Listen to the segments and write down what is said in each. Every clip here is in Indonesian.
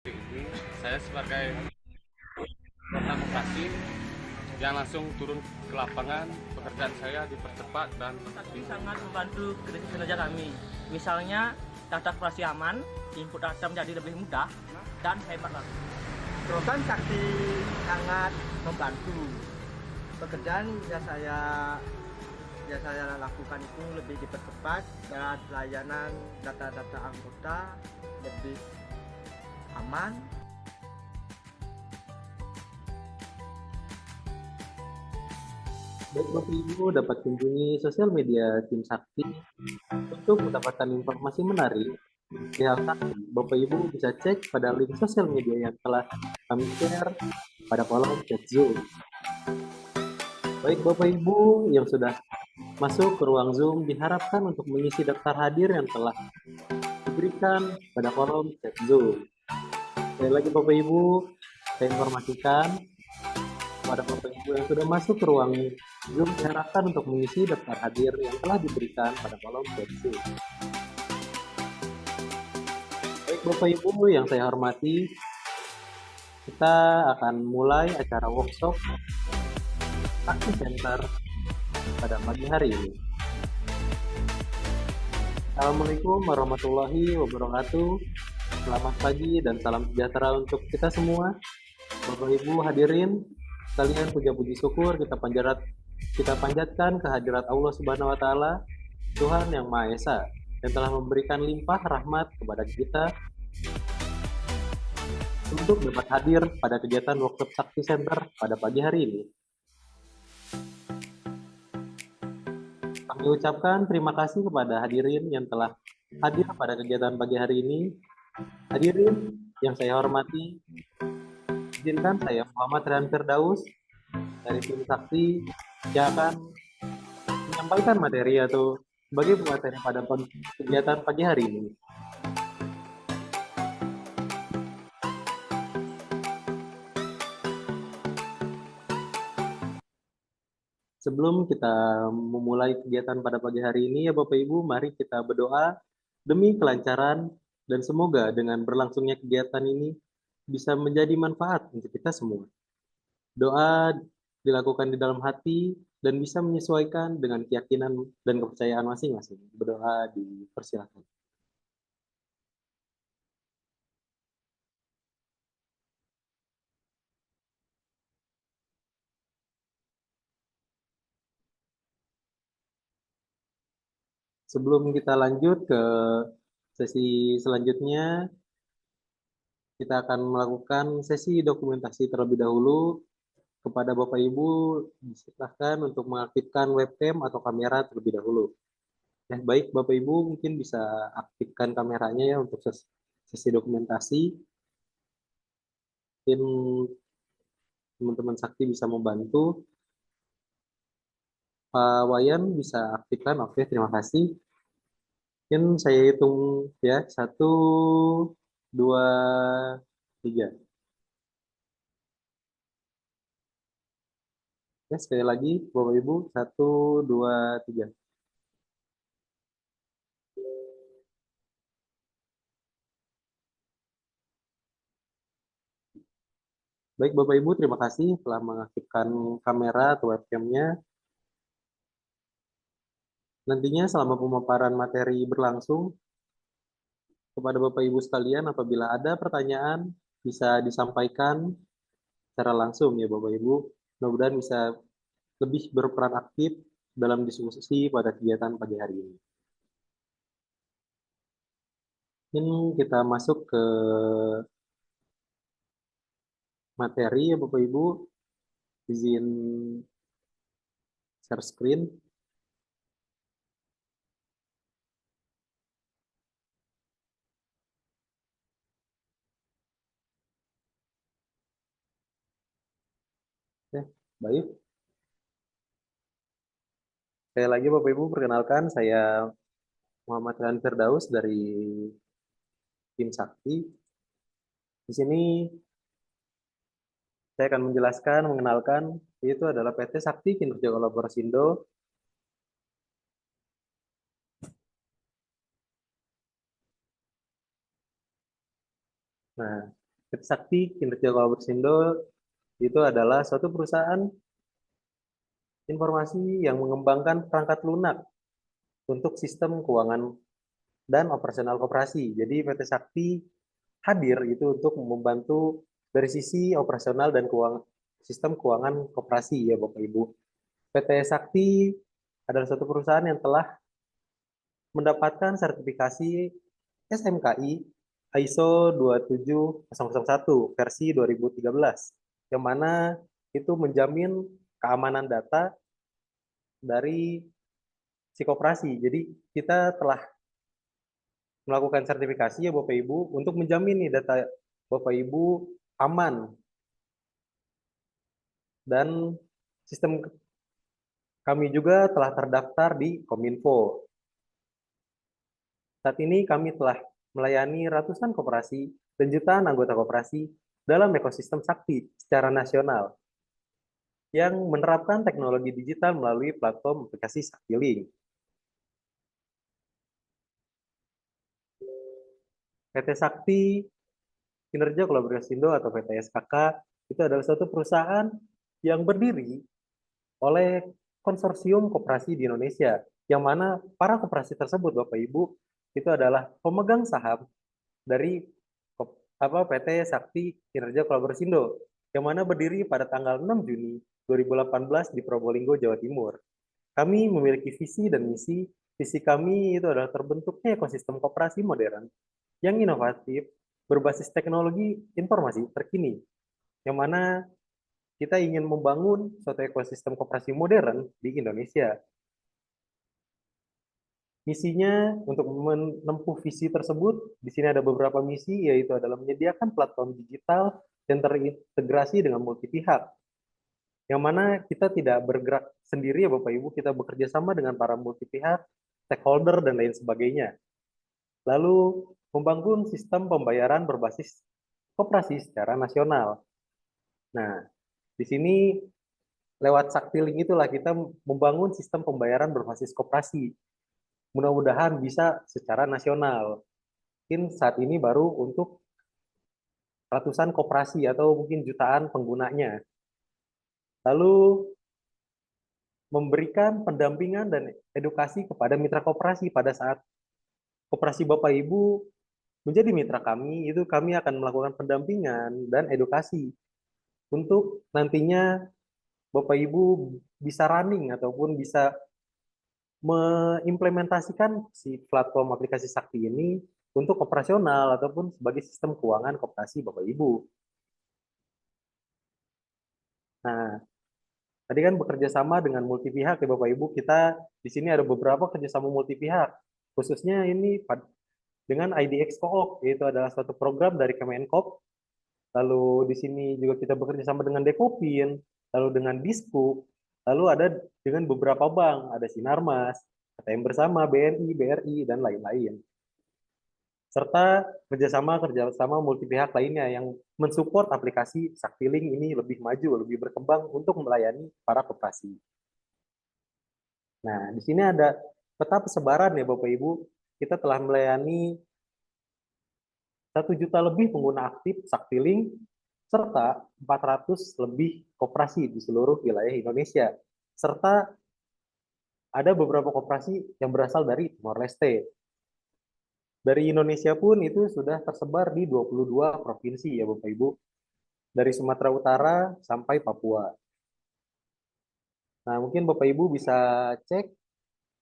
Ini saya sebagai warga Bekasi yang langsung turun ke lapangan, pekerjaan saya dipercepat dan Ini sangat membantu kinerja kami. Misalnya data operasi aman, input data menjadi lebih mudah dan hemat lagi. Program Sakti sangat membantu pekerjaan saya lakukan itu lebih dipercepat dan layanan data-data anggota lebih aman. Baik Bapak Ibu dapat kunjungi sosial media Tim Sakti untuk mendapatkan informasi menarik perihal Sakti. Bapak Ibu bisa cek pada link sosial media yang telah kami share pada kolom chat Zoom. Baik Bapak Ibu yang sudah masuk ke ruang Zoom diharapkan untuk mengisi daftar hadir yang telah diberikan pada kolom chat Zoom. Sekali lagi Bapak Ibu, saya informasikan kepada Bapak Ibu yang sudah masuk ke ruang Zoom diharapkan untuk mengisi daftar hadir yang telah diberikan pada kolom chat Zoom. Baik Bapak Ibu yang saya hormati, kita akan mulai acara workshop Sakti Center pada pagi hari ini. Assalamualaikum warahmatullahi wabarakatuh. Selamat pagi dan salam sejahtera untuk kita semua. Bapak Ibu hadirin, sekalian puja-puji syukur kita panjatkan kehadirat Allah Subhanahu wa taala, Tuhan yang Maha Esa, yang telah memberikan limpah rahmat kepada kita untuk dapat hadir pada kegiatan workshop Sakti Center pada pagi hari ini. Kami ucapkan terima kasih kepada hadirin yang telah hadir pada kegiatan pagi hari ini. Hadirin yang saya hormati, izinkan saya Muhammad Rian Firdaus dari Tim Sakti yang akan menyampaikan materi atau sebagai pemateri pada kegiatan pagi hari ini. Sebelum kita memulai kegiatan pada pagi hari ini, ya Bapak Ibu, mari kita berdoa demi kelancaran dan semoga dengan berlangsungnya kegiatan ini bisa menjadi manfaat untuk kita semua. Doa dilakukan di dalam hati dan bisa menyesuaikan dengan keyakinan dan kepercayaan masing-masing. Berdoa dipersilakan. Sebelum kita lanjut ke sesi selanjutnya, kita akan melakukan sesi dokumentasi terlebih dahulu. Kepada Bapak Ibu, silakan untuk mengaktifkan webcam atau kamera terlebih dahulu. Ya, baik Bapak Ibu mungkin bisa aktifkan kameranya ya untuk sesi dokumentasi. Mungkin teman-teman Sakti bisa membantu. Pak Wayan bisa aktifkan. Oke, terima kasih. Mungkin saya hitung ya, 1, 2, 3. Ya, sekali lagi Bapak Ibu, 1, 2, 3. Baik Bapak Ibu, terima kasih telah mengaktifkan kamera atau webcamnya. Nantinya selama pemaparan materi berlangsung, kepada Bapak Ibu sekalian, apabila ada pertanyaan, bisa disampaikan secara langsung ya Bapak Ibu. Mudah-mudahan bisa lebih berperan aktif dalam diskusi pada kegiatan pagi hari ini. Ini kita masuk ke materi ya Bapak Ibu. Izin share screen. Ya, baik. Sekali lagi Bapak Ibu, perkenalkan saya Muhammad Rian Firdaus dari Tim Sakti. Di sini saya akan menjelaskan, mengenalkan, itu adalah PT Sakti Kinerja Kolaborasindo. Nah, PT Sakti Kinerja Kolaborasindo itu adalah suatu perusahaan informasi yang mengembangkan perangkat lunak untuk sistem keuangan dan operasional koperasi. Jadi PT Sakti hadir itu untuk membantu dari sisi operasional dan sistem keuangan koperasi ya Bapak Ibu. PT Sakti adalah suatu perusahaan yang telah mendapatkan sertifikasi SMKI ISO 27001 versi 2013 yang mana itu menjamin keamanan data dari si koperasi. Jadi kita telah melakukan sertifikasi ya Bapak Ibu untuk menjamin nih data Bapak Ibu aman dan sistem kami juga telah terdaftar di Kominfo. Saat ini kami telah melayani ratusan koperasi dan jutaan anggota koperasi dalam ekosistem Sakti secara nasional yang menerapkan teknologi digital melalui platform aplikasi SaktiLink. PT Sakti Kinerja Kolaborasindo atau PT SKK itu adalah suatu perusahaan yang berdiri oleh konsorsium koperasi di Indonesia, yang mana para koperasi tersebut, Bapak Ibu, itu adalah pemegang saham dari PT Sakti Kinerja Kolaborasindo, yang mana berdiri pada tanggal 6 Juni 2018 di Probolinggo, Jawa Timur. Kami memiliki visi dan misi. Visi kami itu adalah terbentuknya ekosistem koperasi modern yang inovatif, berbasis teknologi informasi terkini, yang mana kita ingin membangun suatu ekosistem koperasi modern di Indonesia. Misinya untuk menempuh visi tersebut, di sini ada beberapa misi, yaitu adalah menyediakan platform digital yang terintegrasi dengan multi pihak, yang mana kita tidak bergerak sendiri ya Bapak Ibu, kita bekerja sama dengan para multi pihak, stakeholder, dan lain sebagainya. Lalu membangun sistem pembayaran berbasis koperasi secara nasional. Nah, di sini lewat SaktiLink itulah kita membangun sistem pembayaran berbasis koperasi. Mudah-mudahan bisa secara nasional. Mungkin saat ini baru untuk ratusan koperasi atau mungkin jutaan penggunanya. Lalu memberikan pendampingan dan edukasi kepada mitra koperasi pada saat koperasi Bapak Ibu menjadi mitra kami, itu kami akan melakukan pendampingan dan edukasi untuk nantinya Bapak Ibu bisa running ataupun bisa mengimplementasikan si platform aplikasi Sakti ini untuk operasional ataupun sebagai sistem keuangan koperasi Bapak Ibu. Nah, tadi kan bekerja sama dengan multi pihak ya Bapak Ibu. Kita di sini ada beberapa kerjasama multi pihak, khususnya ini dengan IDX Co-op, yaitu adalah suatu program dari Kemenkop. Lalu di sini juga kita bekerja sama dengan Dekopin, lalu dengan Diskup, lalu ada dengan beberapa bank, ada Sinarmas, KTM Bersama, BNI, BRI, dan lain-lain. Serta kerjasama multi pihak lainnya yang mensupport aplikasi SaktiLink ini lebih maju, lebih berkembang untuk melayani para koperasi. Nah, di sini ada peta persebaran ya Bapak Ibu. Kita telah melayani 1 juta lebih pengguna aktif SaktiLink, serta 400 lebih koperasi di seluruh wilayah Indonesia. Serta ada beberapa koperasi yang berasal dari Timor Leste. Dari Indonesia pun itu sudah tersebar di 22 provinsi ya Bapak Ibu. Dari Sumatera Utara sampai Papua. Nah, mungkin Bapak Ibu bisa cek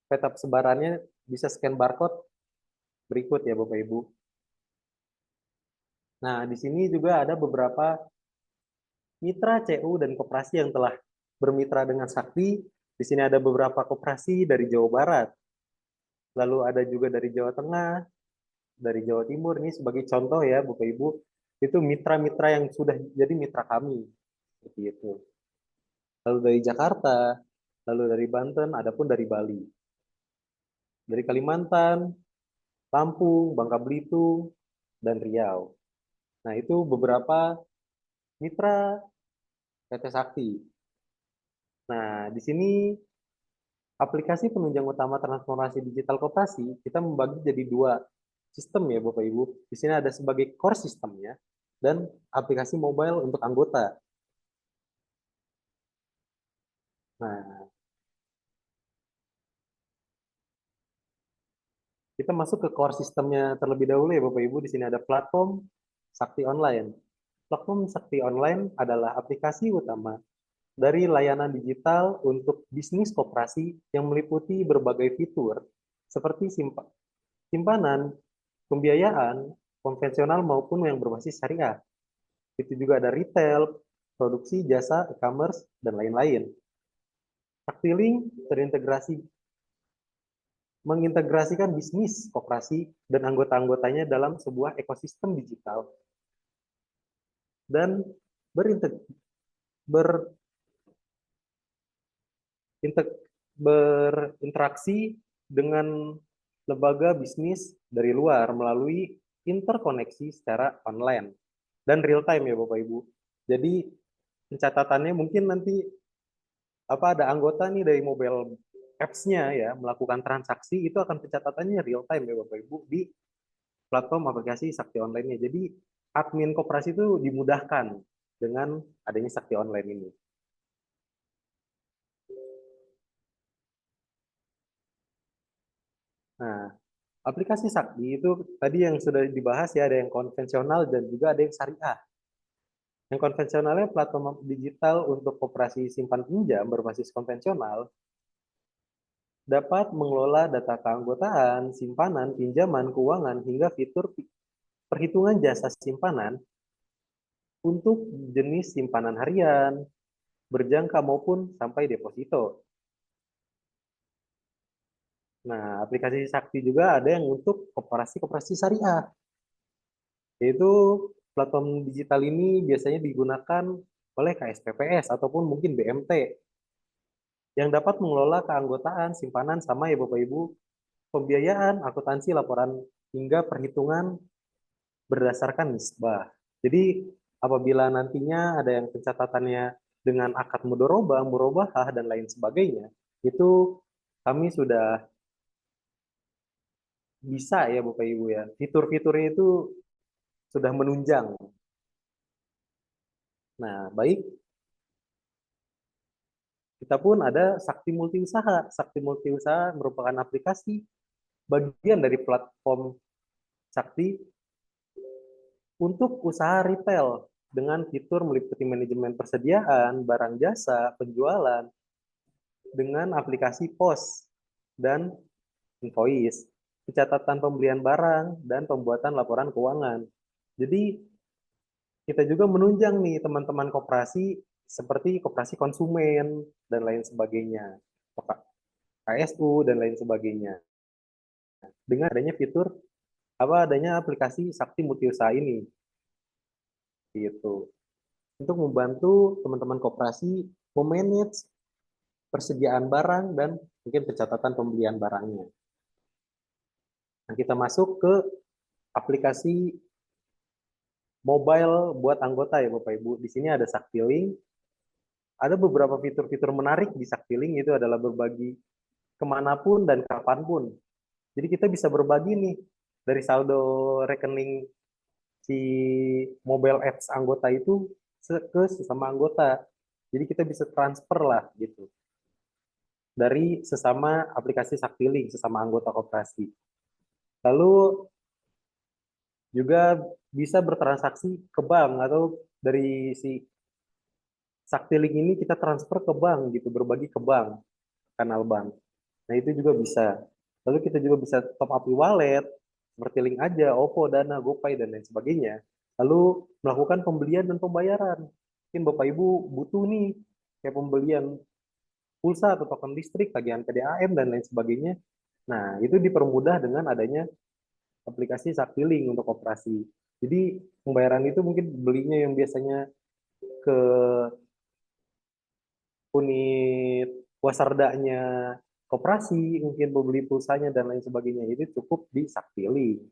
peta persebarannya, bisa scan barcode berikut ya Bapak Ibu. Nah, di sini juga ada beberapa mitra CU dan koperasi yang telah bermitra dengan Sakti. Di sini ada beberapa koperasi dari Jawa Barat. Lalu ada juga dari Jawa Tengah, dari Jawa Timur. Ini sebagai contoh ya Bapak Ibu, itu mitra-mitra yang sudah jadi mitra kami. Seperti itu. Lalu dari Jakarta, lalu dari Banten, adapun dari Bali. Dari Kalimantan, Lampung, Bangka Belitung, dan Riau. Nah, itu beberapa mitra PT Sakti. Nah, di sini aplikasi penunjang utama transformasi digital koperasi, kita membagi jadi 2 sistem ya Bapak Ibu. Di sini ada sebagai core sistemnya, dan aplikasi mobile untuk anggota. Nah, kita masuk ke core sistemnya terlebih dahulu ya Bapak Ibu. Di sini ada platform Sakti Online. Platform Sakti Online adalah aplikasi utama dari layanan digital untuk bisnis koperasi yang meliputi berbagai fitur seperti simpanan, pembiayaan, konvensional maupun yang berbasis syariah. Itu juga ada retail, produksi, jasa, e-commerce, dan lain-lain. Saktilink terintegrasi mengintegrasikan bisnis koperasi dan anggota-anggotanya dalam sebuah ekosistem digital dan berinteraksi dengan lembaga bisnis dari luar melalui interkoneksi secara online dan real time ya Bapak Ibu. Jadi pencatatannya mungkin nanti ada anggota nih dari mobile apps-nya ya melakukan transaksi, itu akan pencatatannya real time ya Bapak Ibu di platform aplikasi Sakti Online-nya. Jadi admin koperasi itu dimudahkan dengan adanya Sakti Online ini. Nah, aplikasi Sakti itu tadi yang sudah dibahas ya, ada yang konvensional dan juga ada yang syariah. Yang konvensionalnya platform digital untuk koperasi simpan pinjam berbasis konvensional dapat mengelola data keanggotaan, simpanan, pinjaman, keuangan, hingga fitur perhitungan jasa simpanan untuk jenis simpanan harian, berjangka maupun sampai deposito. Nah, aplikasi Sakti juga ada yang untuk koperasi-koperasi syariah, yaitu platform digital ini biasanya digunakan oleh KSPPS ataupun mungkin BMT yang dapat mengelola keanggotaan, simpanan, sama ya Bapak Ibu, pembiayaan, akuntansi, laporan, hingga perhitungan berdasarkan nisbah. Jadi apabila nantinya ada yang pencatatannya dengan akad mudoroba, murobahah, dan lain sebagainya, itu kami sudah bisa ya Bapak Ibu ya. Fitur-fiturnya itu sudah menunjang. Nah, baik. Kita pun ada Sakti Multiusaha. Sakti Multiusaha merupakan aplikasi bagian dari platform Sakti untuk usaha retail dengan fitur meliputi manajemen persediaan, barang jasa, penjualan, dengan aplikasi POS dan invoice, pencatatan pembelian barang, dan pembuatan laporan keuangan. Jadi kita juga menunjang nih teman-teman koperasi seperti koperasi konsumen dan lain sebagainya, KSU dan lain sebagainya. Dengan adanya fitur adanya aplikasi Sakti Multiusaha ini, gitu. Untuk membantu teman-teman koperasi memanage persediaan barang dan mungkin pencatatan pembelian barangnya. Nah, kita masuk ke aplikasi mobile buat anggota ya Bapak Ibu. Di sini ada Saktilink. Ada beberapa fitur-fitur menarik di Saktilink, itu adalah berbagi kemanapun dan kapanpun. Jadi kita bisa berbagi nih dari saldo rekening si mobile apps anggota itu ke sesama anggota. Jadi kita bisa transfer lah gitu dari sesama aplikasi Saktilink, sesama anggota koperasi. Lalu juga bisa bertransaksi ke bank atau dari si Saktilink ini kita transfer ke bank gitu, berbagi ke bank, kanal bank. Nah, itu juga bisa. Lalu kita juga bisa top up e-wallet, seperti Link Aja, OVO, Dana, GoPay, dan lain sebagainya. Lalu melakukan pembelian dan pembayaran. Mungkin Bapak Ibu butuh nih, kayak pembelian pulsa atau token listrik, tagihan PDAM, dan lain sebagainya. Nah, itu dipermudah dengan adanya aplikasi Saktilink untuk operasi. Jadi pembayaran itu mungkin belinya yang biasanya ke unit wasardanya koperasi, mungkin membeli pulsanya dan lain sebagainya, itu cukup di Saktilink.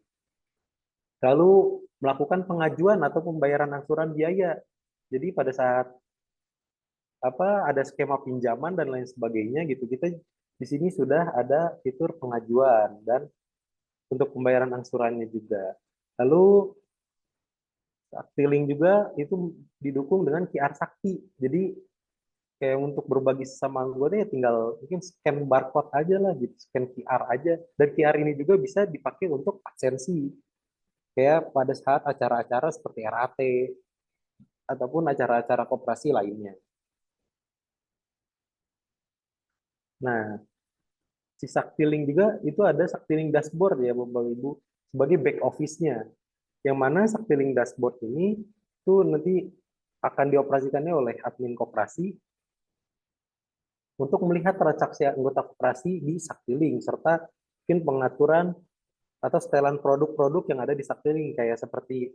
Lalu melakukan pengajuan atau pembayaran angsuran biaya. Jadi pada saat ada skema pinjaman dan lain sebagainya gitu, kita di sini sudah ada fitur pengajuan dan untuk pembayaran angsurannya juga. Lalu Saktiling juga itu didukung dengan QR Sakti. Jadi kayak untuk berbagi sesama anggota ya tinggal mungkin scan barcode aja lah gitu, scan QR aja. Dan QR ini juga bisa dipakai untuk absensi. Kayak pada saat acara-acara seperti RAT ataupun acara-acara koperasi lainnya. Nah, si Saktiling juga itu ada Saktiling dashboard ya Bapak Ibu sebagai back office-nya. Yang mana Saktiling dashboard ini tuh nanti akan dioperasikannya oleh admin koperasi untuk melihat transaksi anggota koperasi di Saktiling serta mungkin pengaturan atau setelan produk-produk yang ada di Saktiling kayak seperti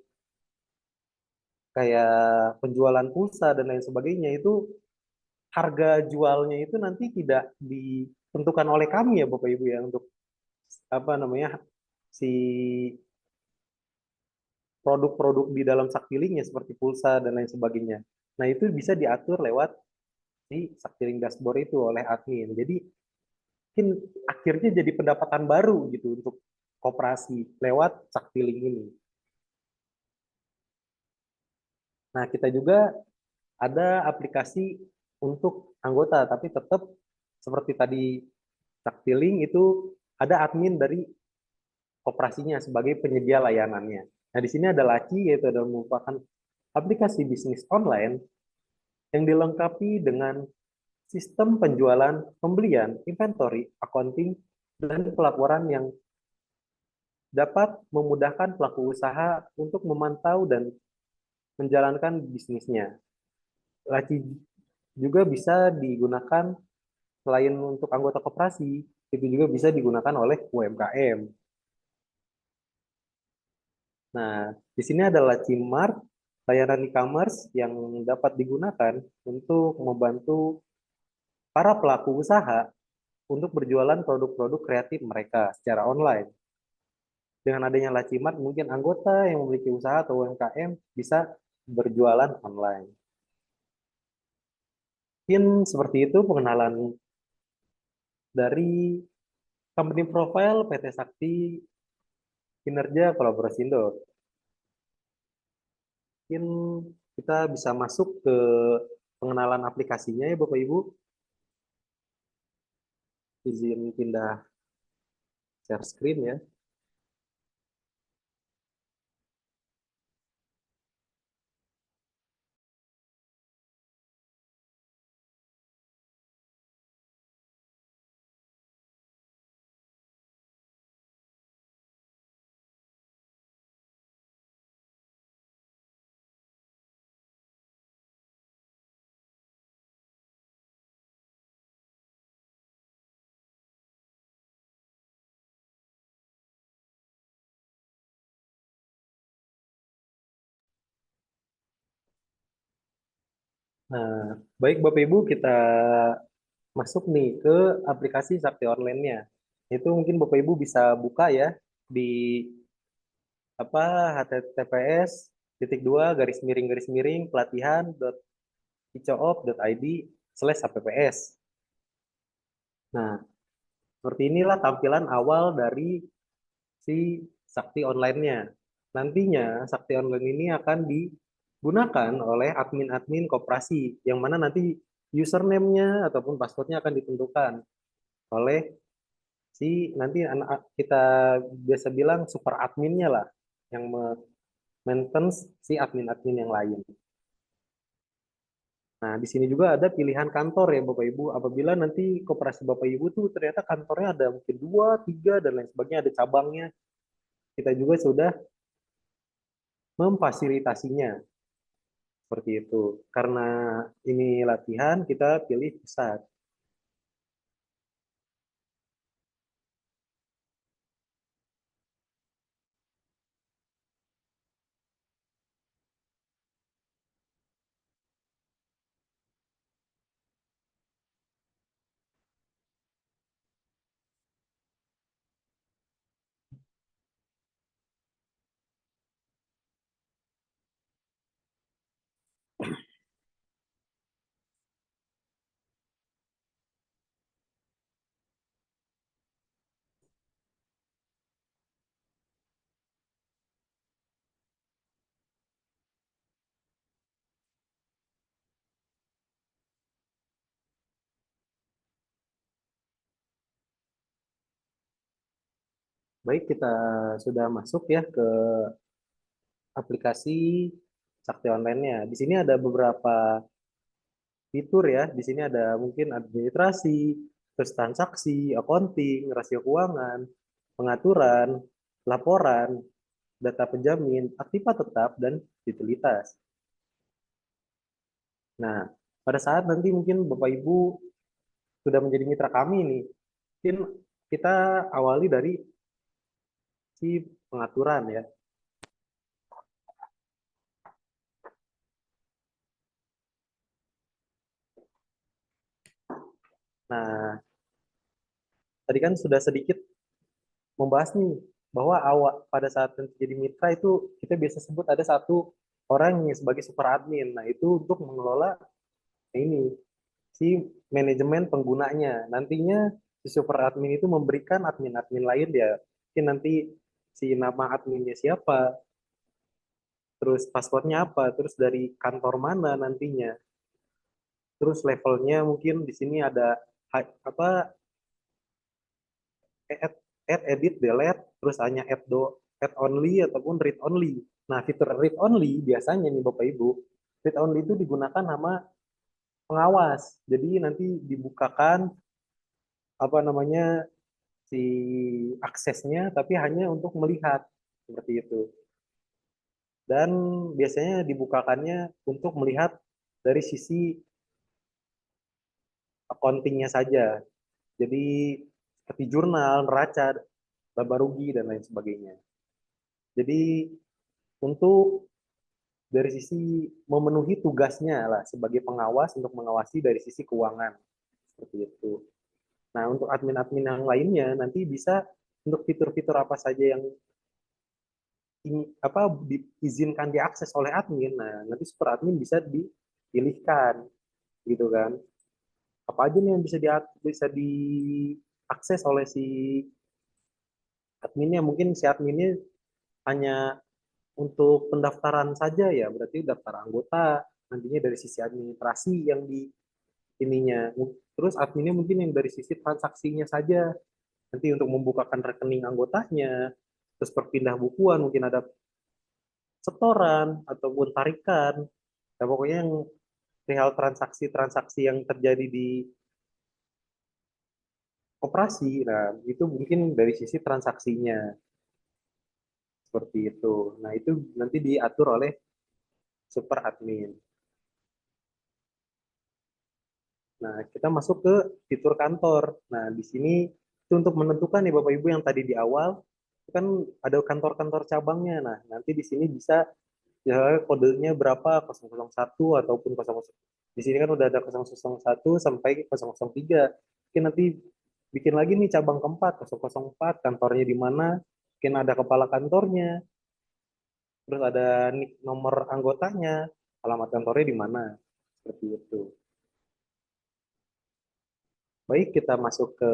kayak penjualan pulsa dan lain sebagainya itu harga jualnya itu nanti tidak ditentukan oleh kami ya Bapak Ibu ya untuk apa namanya si produk-produk di dalam Saktilingnya seperti pulsa dan lain sebagainya. Nah, itu bisa diatur lewat si Saktiling dashboard itu oleh admin. Jadi mungkin akhirnya jadi pendapatan baru gitu untuk koperasi lewat Saktiling ini. Nah, kita juga ada aplikasi untuk anggota, tapi tetap seperti tadi Saktiling itu ada admin dari koperasinya sebagai penyedia layanannya. Nah, di sini ada Laci, yaitu adalah merupakan aplikasi bisnis online yang dilengkapi dengan sistem penjualan, pembelian, inventory, accounting, dan pelaporan yang dapat memudahkan pelaku usaha untuk memantau dan menjalankan bisnisnya. Laci juga bisa digunakan selain untuk anggota koperasi, itu juga bisa digunakan oleh UMKM. Nah, di sini ada Laci Mart, layanan e-commerce yang dapat digunakan untuk membantu para pelaku usaha untuk berjualan produk-produk kreatif mereka secara online. Dengan adanya Lacimat, mungkin anggota yang memiliki usaha atau UMKM bisa berjualan online. Mungkin seperti itu pengenalan dari company profile PT Sakti Kinerja Kolaborasindo. Mungkin kita bisa masuk ke pengenalan aplikasinya ya Bapak Ibu. Izin pindah share screen ya. Nah, baik Bapak Ibu kita masuk nih ke aplikasi Sakti Online-nya. Itu mungkin Bapak Ibu bisa buka ya di apa https titik dua garis miring pelatihan.icoop.id/apps. Nah, seperti inilah tampilan awal dari si Sakti Online-nya. Nantinya Sakti Online ini akan digunakan oleh admin-admin koperasi yang mana nanti username-nya ataupun password-nya akan ditentukan oleh si nanti anak kita biasa bilang super adminnya lah yang maintenance si admin-admin yang lain. Nah, di sini juga ada pilihan kantor ya Bapak Ibu. Apabila nanti koperasi Bapak Ibu tuh ternyata kantornya ada mungkin 2, 3, dan lain sebagainya, ada cabangnya. Kita juga sudah memfasilitasinya seperti itu. Karena ini latihan, kita pilih pusat. Baik, kita sudah masuk ya ke aplikasi Sakti Online-nya. Di sini ada beberapa fitur ya. Di sini ada mungkin administrasi, terus transaksi, accounting, rasio keuangan, pengaturan, laporan, data penjamin, aktiva tetap, dan utilitas. Nah, pada saat nanti mungkin Bapak Ibu sudah menjadi mitra kami nih, mungkin kita awali dari si pengaturan ya. Nah, tadi kan sudah sedikit membahas nih bahwa awal pada saat menjadi mitra itu kita biasa sebut ada satu orang yang sebagai super admin. Nah, itu untuk mengelola ini si manajemen penggunanya. Nantinya si super admin itu memberikan admin-admin lain ya. Mungkin nanti si nama adminnya siapa, terus passwordnya apa, terus dari kantor mana nantinya. Terus levelnya mungkin di sini ada apa add, edit, delete, terus hanya add only ataupun read only. Nah, fitur read only biasanya nih Bapak Ibu, read only itu digunakan nama pengawas. Jadi nanti dibukakan apa namanya si aksesnya tapi hanya untuk melihat seperti itu. Dan biasanya dibukakannya untuk melihat dari sisi accountingnya saja. Jadi seperti jurnal, neraca, laba rugi dan lain sebagainya. Jadi untuk dari sisi memenuhi tugasnya lah sebagai pengawas untuk mengawasi dari sisi keuangan seperti itu. Nah, untuk admin-admin yang lainnya nanti bisa untuk fitur-fitur apa saja yang ini apa diizinkan diakses oleh admin. Nah, nanti super admin bisa dipilihkan gitu kan. Apa aja nih yang bisa diakses oleh si adminnya? Mungkin si adminnya hanya untuk pendaftaran saja ya, berarti daftar anggota nantinya dari sisi administrasi yang di ininya. Terus adminnya mungkin yang dari sisi transaksinya saja, nanti untuk membukakan rekening anggotanya, terus perpindah bukuan, mungkin ada setoran ataupun tarikan. Nah, pokoknya yang perihal transaksi-transaksi yang terjadi di operasi, nah itu mungkin dari sisi transaksinya seperti itu. Nah, itu nanti diatur oleh super admin. Nah, kita masuk ke fitur kantor. Nah, di sini itu untuk menentukan nih Bapak Ibu yang tadi di awal, itu kan ada kantor-kantor cabangnya. Nah, nanti di sini bisa ya kodenya berapa 001 ataupun 00. Di sini kan udah ada 001 sampai 003. Mungkin nanti bikin lagi nih cabang keempat 004 kantornya di mana, mungkin ada kepala kantornya, terus ada nomor anggotanya, alamat kantornya di mana. Seperti itu. Baik, kita masuk ke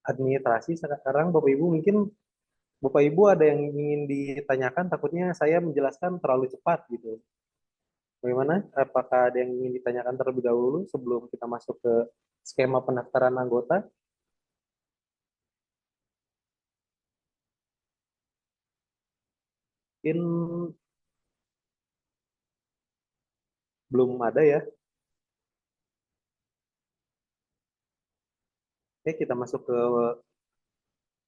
administrasi sekarang. Bapak Ibu mungkin Bapak Ibu ada yang ingin ditanyakan, takutnya saya menjelaskan terlalu cepat gitu. Bagaimana? Apakah ada yang ingin ditanyakan terlebih dahulu sebelum kita masuk ke skema pendaftaran anggota? Mungkin belum ada ya. Oke, kita masuk ke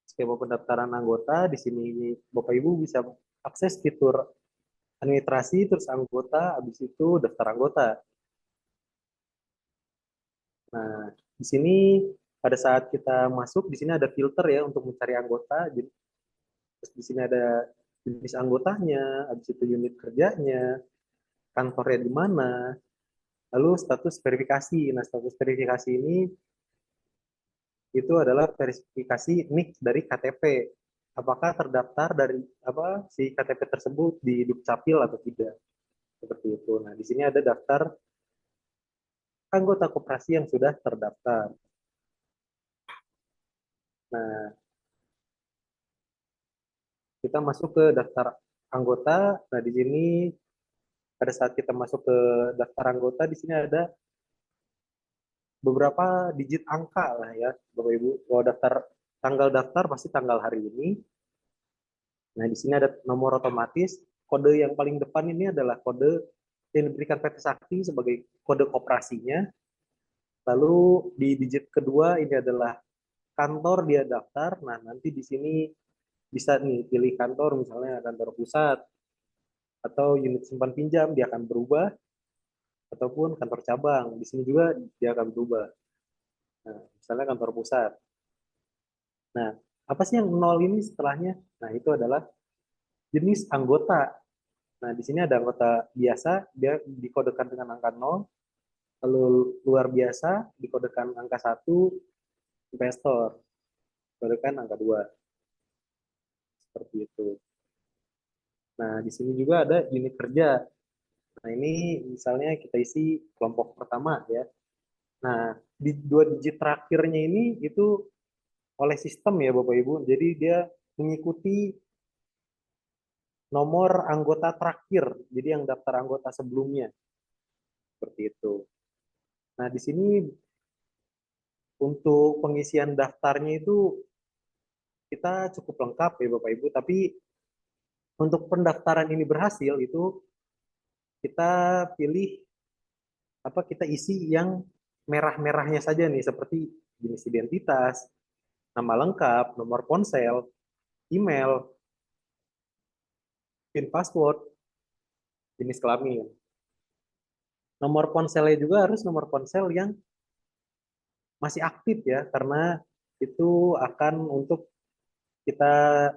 skema pendaftaran anggota. Di sini Bapak Ibu bisa akses fitur administrasi, terus anggota, habis itu daftar anggota. Nah, di sini pada saat kita masuk, di sini ada filter ya untuk mencari anggota. Jadi, terus di sini ada jenis anggotanya, habis itu unit kerjanya, kantornya di mana, lalu status verifikasi. Nah, status verifikasi ini itu adalah verifikasi NIK dari KTP. Apakah terdaftar dari apa si KTP tersebut di Dukcapil atau tidak? Seperti itu. Nah, di sini ada daftar anggota koperasi yang sudah terdaftar. Nah, kita masuk ke daftar anggota. Nah, di sini pada saat kita masuk ke daftar anggota, di sini ada beberapa digit angka lah ya, Bapak Ibu. Kalau daftar tanggal daftar pasti tanggal hari ini. Nah, di sini ada nomor otomatis. Kode yang paling depan ini adalah kode yang diberikan PT Sakti sebagai kode koperasinya. Lalu di digit kedua ini adalah kantor dia daftar. Nah, nanti di sini bisa nih pilih kantor, misalnya kantor pusat atau unit simpan pinjam, dia akan berubah, ataupun kantor cabang. Di sini juga dia akan berubah. Nah, misalnya kantor pusat. Nah, apa sih yang nol ini setelahnya? Nah, itu adalah jenis anggota. Nah, di sini ada anggota biasa, dia dikodekan dengan angka 0, lalu luar biasa dikodekan angka 1, investor dikodekan angka 2, seperti itu. Nah, di sini juga ada unit kerja. Nah, ini misalnya kita isi kelompok pertama ya. Nah, di dua digit terakhirnya ini itu oleh sistem ya Bapak Ibu. Jadi dia mengikuti nomor anggota terakhir. Jadi yang daftar anggota sebelumnya. Seperti itu. Nah, di sini untuk pengisian daftarnya itu kita cukup lengkap ya Bapak Ibu, tapi untuk pendaftaran ini berhasil itu kita pilih apa kita isi yang merah-merahnya saja nih seperti jenis identitas, nama lengkap, nomor ponsel, email, PIN password, jenis kelamin. Nomor ponselnya juga harus nomor ponsel yang masih aktif ya, karena itu akan untuk kita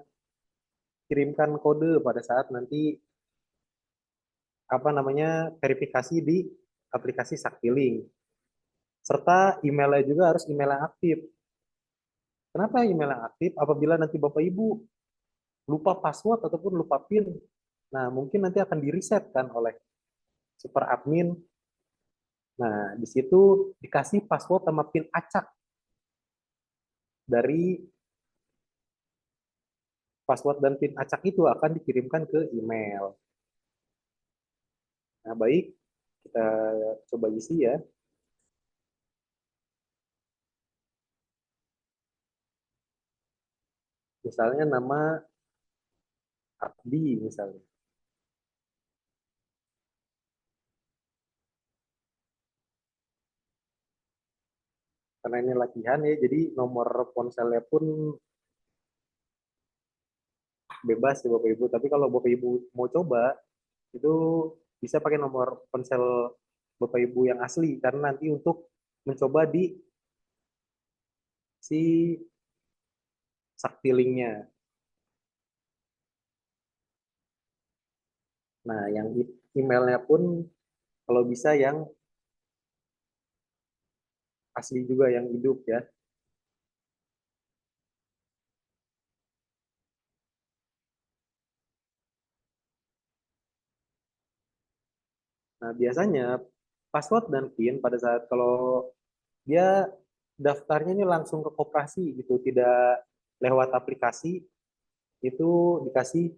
kirimkan kode pada saat nanti apa namanya verifikasi di aplikasi Saktiling. Serta emailnya juga harus email yang aktif. Kenapa email yang aktif? Apabila nanti Bapak Ibu lupa password ataupun lupa PIN, nah mungkin nanti akan di-reset kan oleh super admin. Nah, di situ dikasih password sama PIN acak dari password dan PIN acak itu akan dikirimkan ke email. Nah, baik, kita coba isi ya. Misalnya nama Abdi misalnya. Karena ini latihan ya, jadi nomor ponselnya pun bebas ya Bapak Ibu. Tapi kalau Bapak Ibu mau coba, itu bisa pakai nomor ponsel Bapak Ibu yang asli. Karena nanti untuk mencoba di si Saktilingnya. Nah, yang emailnya pun kalau bisa yang asli juga, yang hidup ya. Nah, biasanya password dan PIN pada saat kalau dia daftarnya ini langsung ke koperasi gitu, tidak lewat aplikasi, itu dikasih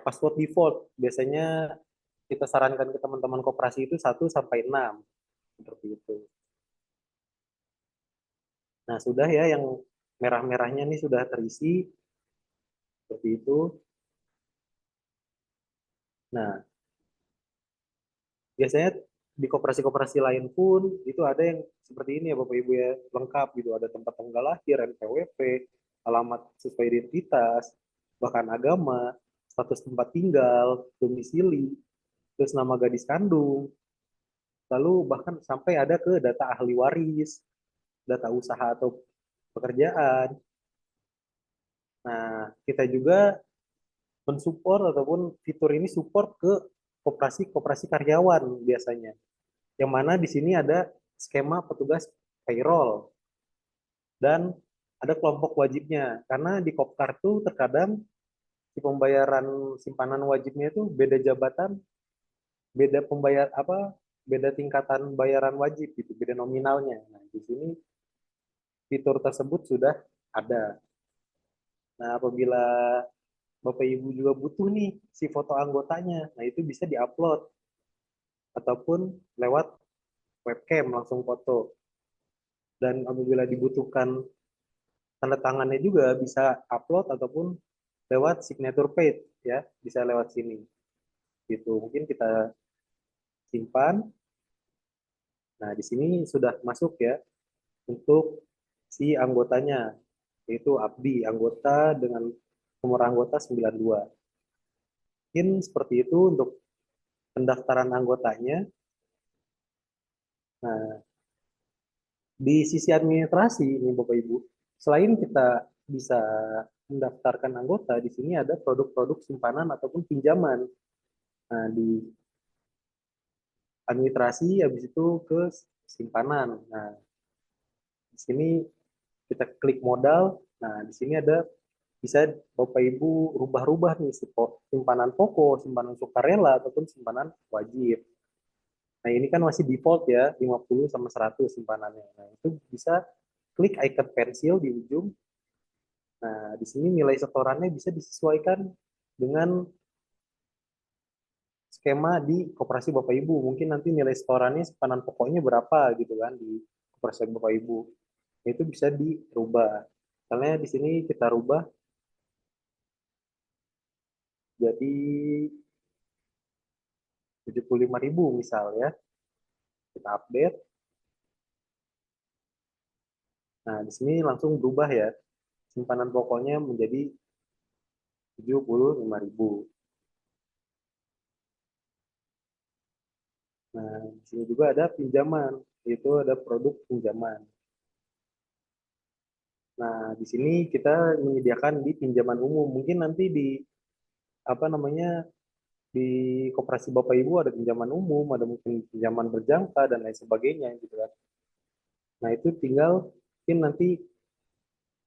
password default. Biasanya kita sarankan ke teman-teman koperasi itu 1 sampai 6 seperti itu. Nah, sudah ya yang merah-merahnya ini sudah terisi seperti itu. Nah, biasanya di koperasi-koperasi lain pun itu ada yang seperti ini ya Bapak Ibu ya, lengkap gitu, ada tempat tanggal lahir, NPWP, alamat sesuai identitas, bahkan agama, status tempat tinggal, domisili, terus nama gadis kandung, lalu bahkan sampai ada ke data ahli waris, data usaha atau pekerjaan. Nah, kita juga mensupport ataupun fitur ini support ke koperasi-koperasi karyawan biasanya. Yang mana di sini ada skema petugas payroll dan ada kelompok wajibnya. Karena di Kopkar tuh terkadang si pembayaran simpanan wajibnya itu beda jabatan, beda pembayar apa, beda tingkatan bayaran wajib gitu, beda nominalnya. Nah, di sini fitur tersebut sudah ada. Nah, apabila Bapak Ibu juga butuh nih si foto anggotanya, nah itu bisa diupload ataupun lewat webcam langsung foto. Dan apabila dibutuhkan tanda tangannya juga bisa upload ataupun lewat signature page ya, bisa lewat sini. Gitu. Mungkin kita simpan. Nah, di sini sudah masuk ya untuk si anggotanya, yaitu Abdi, anggota dengan nomor anggota 92. Mungkin seperti itu untuk pendaftaran anggotanya. Nah, di sisi administrasi ini Bapak Ibu, selain kita bisa mendaftarkan anggota, di sini ada produk-produk simpanan ataupun pinjaman. Nah, di administrasi habis itu ke simpanan. Nah, di sini kita klik modal. Nah, di sini ada bisa Bapak Ibu rubah-rubah nih simpanan pokok, simpanan sukarela ataupun simpanan wajib. Nah, ini kan masih default ya, 50 sama 100 simpanannya. Nah, itu bisa klik icon pensil di ujung. Nah, di sini nilai setorannya bisa disesuaikan dengan skema di koperasi Bapak Ibu. Mungkin nanti nilai setorannya simpanan pokoknya berapa gitu kan di koperasi Bapak Ibu. Nah, itu bisa dirubah. Misalnya di sini kita rubah jadi 75.000 misal ya. Kita update. Nah, di sini langsung berubah ya. Simpanan pokoknya menjadi 75.000. Nah, di sini juga ada pinjaman, yaitu ada produk pinjaman. Nah, di sini kita menyediakan di pinjaman umum. Mungkin nanti di apa namanya di koperasi Bapak Ibu ada pinjaman umum, ada mungkin pinjaman berjangka dan lain sebagainya gitu kan. Nah, itu tinggal mungkin nanti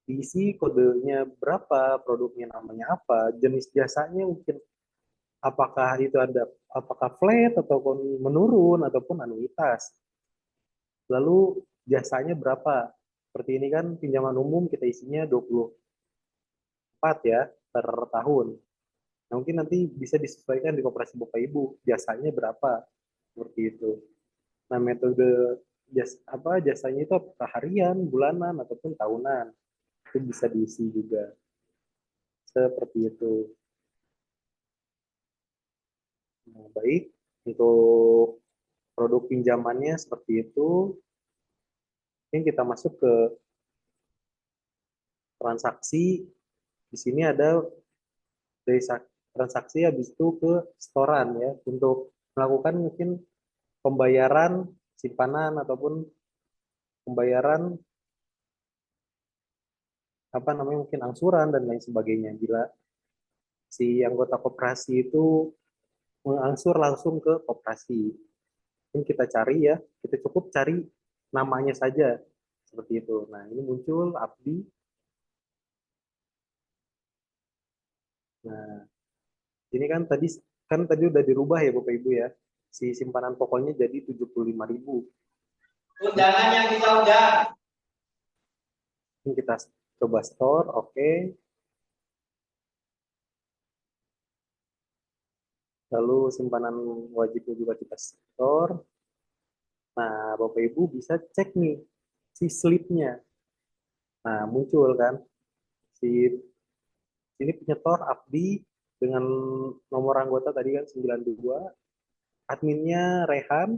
diisi kodenya berapa, produknya namanya apa, jenis jasanya mungkin apakah itu ada apakah flat ataupun menurun ataupun anuitas. Lalu jasanya berapa? Seperti ini kan pinjaman umum kita isinya 24 ya per tahun. Nah, mungkin nanti bisa disesuaikan di koperasi Bapak Ibu jasanya berapa seperti itu. Nah, metode jasanya itu apakah harian, bulanan ataupun tahunan. Itu bisa diisi juga. Seperti itu. Nah, baik, untuk produk pinjamannya seperti itu. Ini kita masuk ke transaksi. Di sini ada dari transaksi habis itu ke setoran ya untuk melakukan mungkin pembayaran simpanan ataupun pembayaran apa namanya mungkin angsuran dan lain sebagainya. Bila si anggota koperasi itu mengangsur langsung ke koperasi. Mungkin kita cari ya, kita cukup cari namanya saja seperti itu. Nah, ini muncul Abdi. Nah, ini kan tadi udah dirubah ya Bapak Ibu ya. Si simpanan pokoknya jadi 75.000. Undangan yang kita undang. Ini kita coba store, oke. Lalu simpanan wajibnya juga kita store. Nah, Bapak Ibu bisa cek nih si slipnya. Nah, muncul kan si ini penyetor Abdi dengan nomor anggota tadi kan 92, adminnya Rehan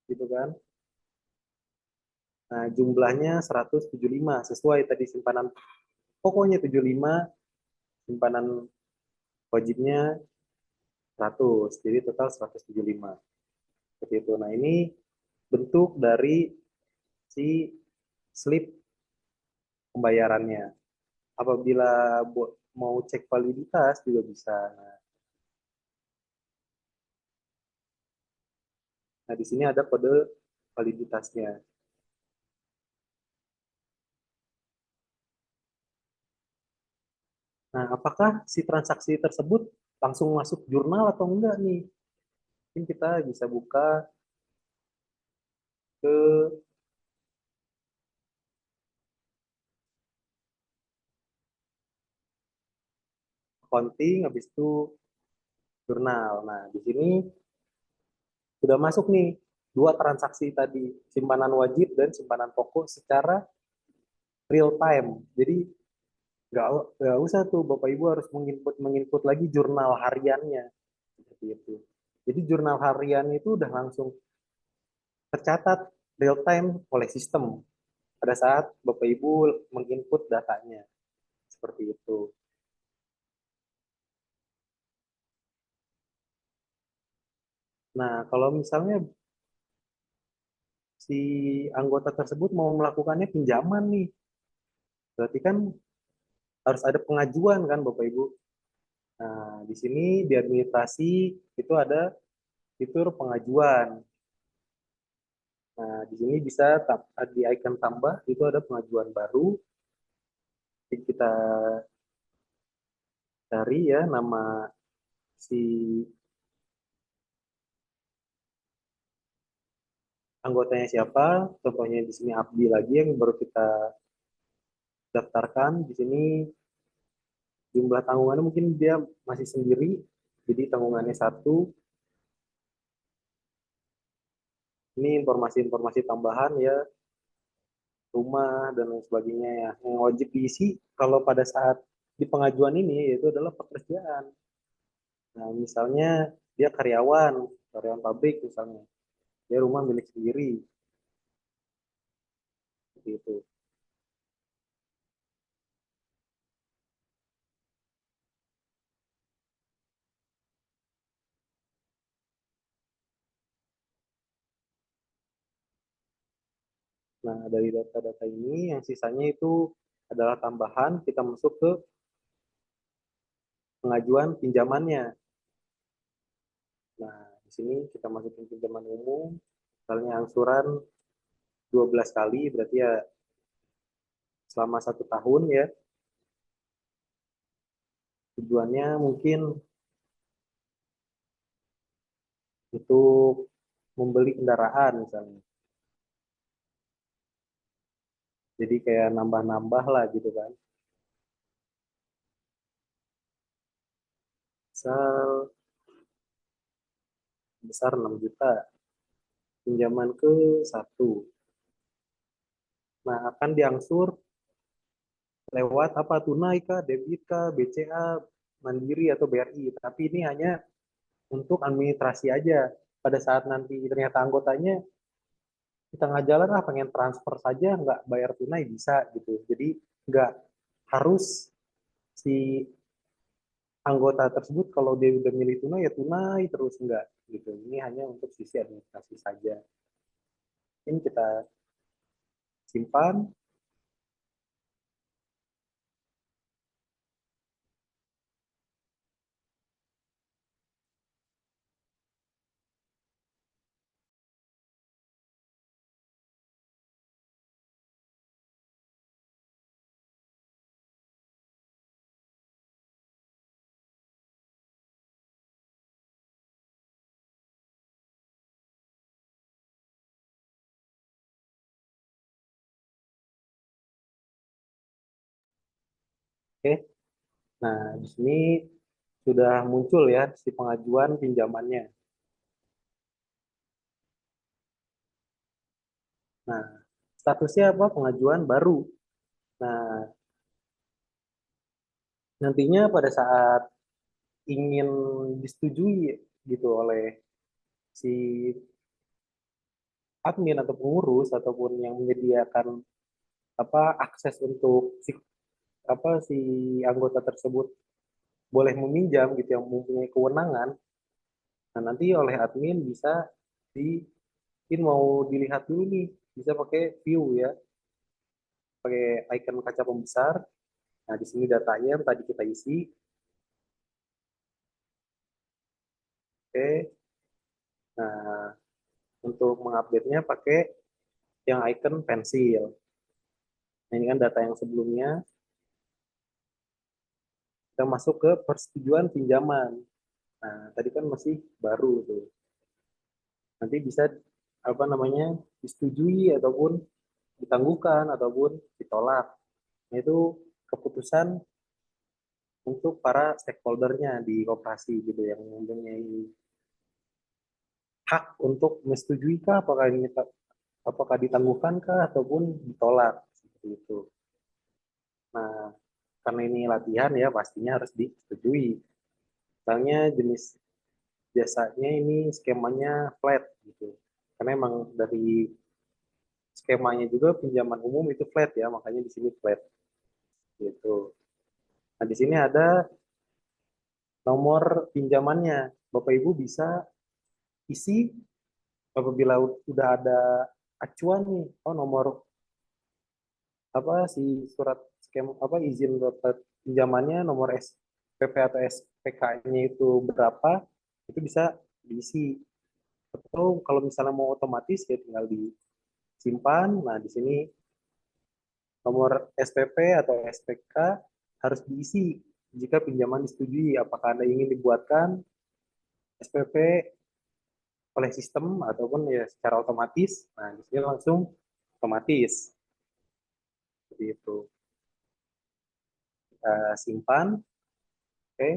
gitu kan. Nah, jumlahnya 175 sesuai tadi simpanan pokoknya 75, simpanan wajibnya 100. Jadi total 175. Seperti itu. Nah, ini bentuk dari si slip pembayarannya. Apabila mau cek validitas juga bisa. Nah, di sini ada kode validitasnya. Nah, apakah si transaksi tersebut langsung masuk jurnal atau enggak nih? Mungkin kita bisa buka ke accounting, habis itu jurnal. Nah, di sini sudah masuk nih 2 transaksi tadi, simpanan wajib dan simpanan pokok secara real time. Jadi nggak usah tuh Bapak Ibu harus menginput lagi jurnal hariannya seperti itu. Jadi jurnal harian itu udah langsung tercatat real time oleh sistem pada saat Bapak Ibu menginput datanya seperti itu. Nah, kalau misalnya si anggota tersebut mau melakukannya pinjaman nih, berarti kan harus ada pengajuan kan Bapak Ibu. Nah, di sini di administrasi itu ada fitur pengajuan. Nah, di sini bisa di icon tambah itu ada pengajuan baru. Jadi kita cari ya nama si anggotanya siapa. Contohnya di sini Abdi lagi yang baru kita daftarkan. Di sini jumlah tanggungannya mungkin dia masih sendiri, jadi tanggungannya satu. Ini informasi-informasi tambahan ya, rumah dan lain sebagainya ya. Yang wajib diisi kalau pada saat di pengajuan ini yaitu adalah pekerjaan. Nah, misalnya dia karyawan pabrik misalnya, dia rumah milik sendiri, seperti itu. Nah, dari data-data ini yang sisanya itu adalah tambahan, kita masuk ke pengajuan pinjamannya. Nah, di sini kita masukin pinjaman umum, misalnya angsuran 12 kali, berarti ya selama 1 tahun ya. Tujuannya mungkin untuk membeli kendaraan misalnya. Jadi kayak nambah-nambah lah gitu kan. Misal besar 6 juta, pinjaman ke satu. Nah, akan diangsur lewat apa? Tunai kah, debit kah, BCA, Mandiri atau BRI. Tapi ini hanya untuk administrasi aja. Pada saat nanti ternyata anggotanya di tengah jalan pengen transfer saja nggak bayar tunai bisa gitu. Jadi nggak harus si anggota tersebut kalau dia udah milih tunai ya tunai terus enggak gitu. Ini hanya untuk sisi administrasi saja. Ini kita simpan. Oke. Nah, di sini sudah muncul ya si pengajuan pinjamannya. Nah, statusnya apa? Pengajuan baru. Nah, nantinya pada saat ingin disetujui gitu oleh si admin atau pengurus ataupun yang menyediakan apa akses untuk si anggota tersebut boleh meminjam gitu yang mempunyai kewenangan. Nah, nanti oleh admin bisa mau dilihat dulu nih, bisa pakai view ya, pakai icon kaca pembesar. Nah, di sini datanya yang tadi kita isi. Oke. Nah, untuk mengupdate-nya pakai yang icon pensil. Nah, ini kan data yang sebelumnya. Kita masuk ke persetujuan pinjaman. Nah, tadi kan masih baru tuh. Nanti bisa apa namanya disetujui ataupun ditangguhkan ataupun ditolak. Nah, itu keputusan untuk para stakeholdernya di koperasi gitu yang mempunyai hak untuk menyetujui kah apakah ditangguhkan kah ataupun ditolak seperti itu. Nah, karena ini latihan ya pastinya harus disetujui. Misalnya jenis jasanya ini skemanya flat gitu. Karena emang dari skemanya juga pinjaman umum itu flat ya, makanya di sini flat gitu. Nah, di sini ada nomor pinjamannya. Bapak Ibu bisa isi apabila udah ada acuan nih, oh nomor apa si surat skem apa izin dapat pinjamannya nomor SPP atau SPK-nya itu berapa, itu bisa diisi. Atau kalau misalnya mau otomatis ya tinggal disimpan. Nah, di sini nomor SPP atau SPK harus diisi jika pinjaman disetujui. Apakah Anda ingin dibuatkan SPP oleh sistem ataupun ya secara otomatis? Nah, di sini langsung otomatis seperti itu. Kita simpan, oke.